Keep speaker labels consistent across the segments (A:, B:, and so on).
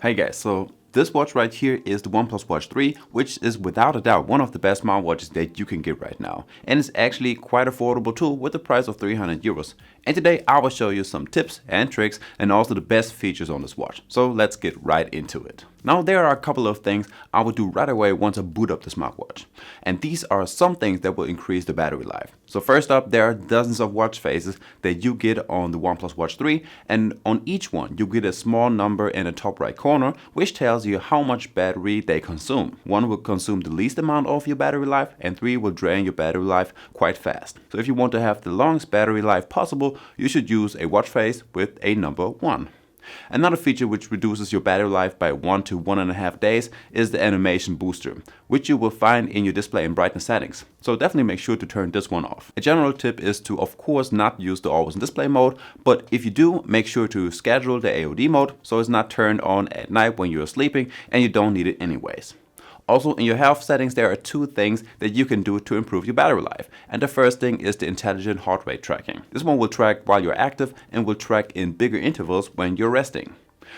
A: Hey guys, so this watch right here is the OnePlus Watch 3, which is without a doubt one of the best smartwatches that you can get right now. And it's actually quite affordable too, with the price of 300 euros. And today I will show you some tips and tricks and also the best features on this watch. So let's get right into it. Now there are a couple of things I will do right away once I boot up the smartwatch. And these are some things that will increase the battery life. So first up, there are dozens of watch faces that you get on the OnePlus Watch 3, and on each one you get a small number in the top right corner which tells you how much battery they consume. 1 will consume the least amount of your battery life and 3 will drain your battery life quite fast. So if you want to have the longest battery life possible, you should use a watch face with a number 1. Another feature which reduces your battery life by 1 to 1.5 days is the animation booster, which you will find in your display and brightness settings. So definitely make sure to turn this one off. A general tip is to of course not use the always on display mode, but if you do, make sure to schedule the AOD mode so it's not turned on at night when you're sleeping and you don't need it anyways. Also, in your health settings, there are 2 things that you can do to improve your battery life. And the first thing is the intelligent heart rate tracking. This one will track while you're active and will track in bigger intervals when you're resting.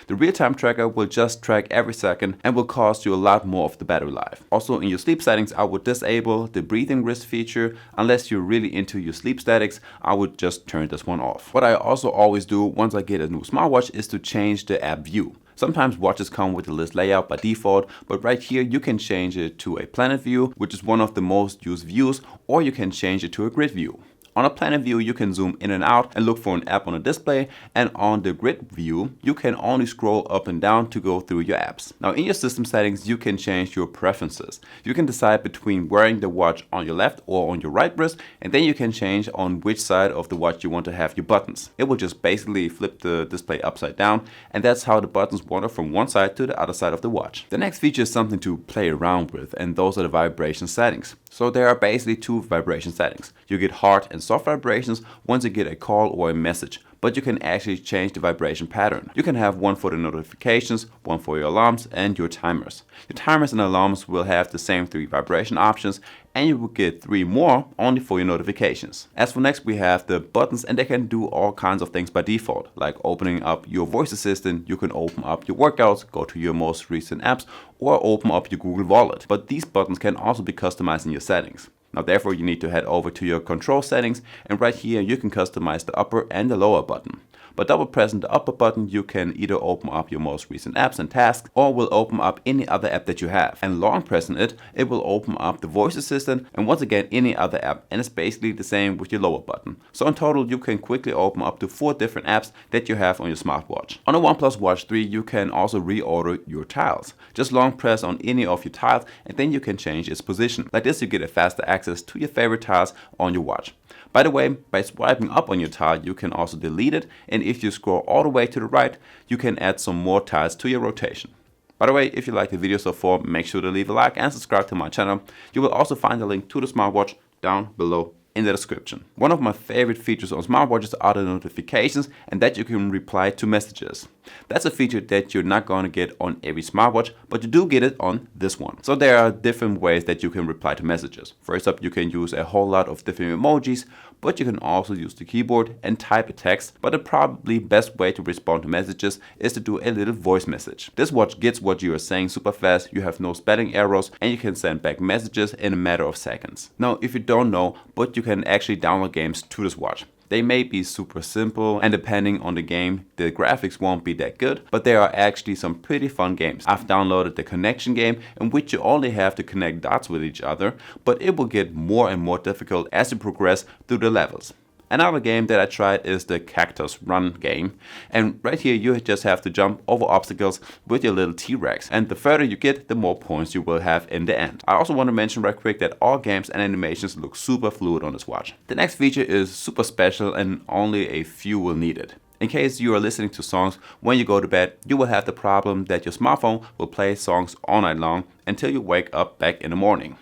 A: The real-time tracker will just track every second and will cost you a lot more of the battery life. Also, in your sleep settings, I would disable the breathing wrist feature. Unless you're really into your sleep statics, I would just turn this one off. What I also always do once I get a new smartwatch is to change the app view. Sometimes watches come with the list layout by default, but right here you can change it to a planet view, which is one of the most used views, or you can change it to a grid view. On a planet view, you can zoom in and out and look for an app on the display, and on the grid view, you can only scroll up and down to go through your apps. Now in your system settings, you can change your preferences. You can decide between wearing the watch on your left or on your right wrist, and then you can change on which side of the watch you want to have your buttons. It will just basically flip the display upside down, and that's how the buttons wander from one side to the other side of the watch. The next feature is something to play around with, and those are the vibration settings. So there are basically 2 vibration settings. You get hard and soft vibrations once you get a call or a message, but you can actually change the vibration pattern. You can have one for the notifications, one for your alarms and your timers. Your timers and alarms will have the same 3 vibration options, and you will get 3 more only for your notifications. As for next, we have the buttons, and they can do all kinds of things by default, like opening up your voice assistant. You can open up your workouts, go to your most recent apps, or open up your Google Wallet. But these buttons can also be customized in your settings. Now therefore you need to head over to your control settings, and right here you can customize the upper and the lower button. By double pressing the upper button, you can either open up your most recent apps and tasks, or will open up any other app that you have. And long pressing it, it will open up the voice assistant and once again any other app, and it's basically the same with your lower button. So in total you can quickly open up to 4 different apps that you have on your smartwatch. On the OnePlus Watch 3 you can also reorder your tiles. Just long press on any of your tiles and then you can change its position. Like this you get a faster access to your favorite tiles on your watch. By the way, by swiping up on your tile, you can also delete it, and if you scroll all the way to the right, you can add some more tiles to your rotation. By the way, if you like the video so far, make sure to leave a like and subscribe to my channel. You will also find a link to the smartwatch down below in the description. One of my favorite features on smartwatches are the notifications, and that you can reply to messages. That's a feature that you're not going to get on every smartwatch, but you do get it on this one. So there are different ways that you can reply to messages. First up, you can use a whole lot of different emojis, but you can also use the keyboard and type a text. But the probably best way to respond to messages is to do a little voice message. This watch gets what you are saying super fast, you have no spelling errors, and you can send back messages in a matter of seconds. Now if you don't know, but you can actually download games to this watch. They may be super simple, and depending on the game, the graphics won't be that good, but there are actually some pretty fun games. I've downloaded the connection game, in which you only have to connect dots with each other, but it will get more and more difficult as you progress through the levels. Another game that I tried is the Cactus Run game, and right here you just have to jump over obstacles with your little T-Rex, and the further you get, the more points you will have in the end. I also want to mention right quick that all games and animations look super fluid on this watch. The next feature is super special and only a few will need it. In case you are listening to songs when you go to bed, you will have the problem that your smartphone will play songs all night long until you wake up back in the morning.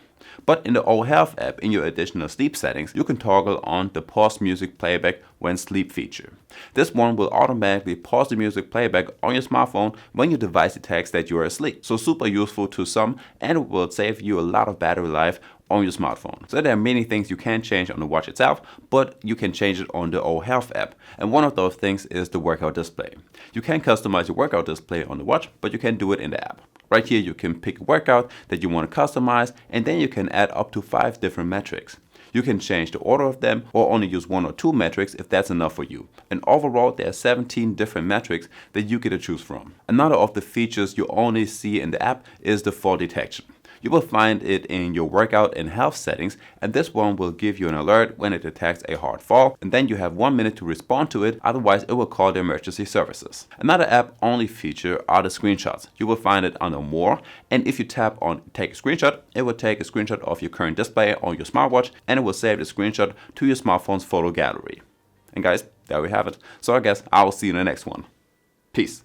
A: But in the O Health app, in your additional sleep settings, you can toggle on the pause music playback when sleep feature. This one will automatically pause the music playback on your smartphone when your device detects that you are asleep. So super useful to some, and it will save you a lot of battery life on your smartphone. So there are many things you can change on the watch itself, but you can change it on the O Health app. And one of those things is the workout display. You can customize your workout display on the watch, but you can do it in the app. Right here you can pick a workout that you want to customize, and then you can add up to 5 different metrics. You can change the order of them or only use 1 or 2 metrics if that's enough for you. And overall there are 17 different metrics that you get to choose from. Another of the features you only see in the app is the fall detection. You will find it in your workout and health settings, and this one will give you an alert when it detects a hard fall, and then you have 1 minute to respond to it, otherwise it will call the emergency services. Another app only feature are the screenshots. You will find it under more, and if you tap on take a screenshot, it will take a screenshot of your current display on your smartwatch, and it will save the screenshot to your smartphone's photo gallery. And guys, there we have it. So I guess I will see you in the next one. Peace.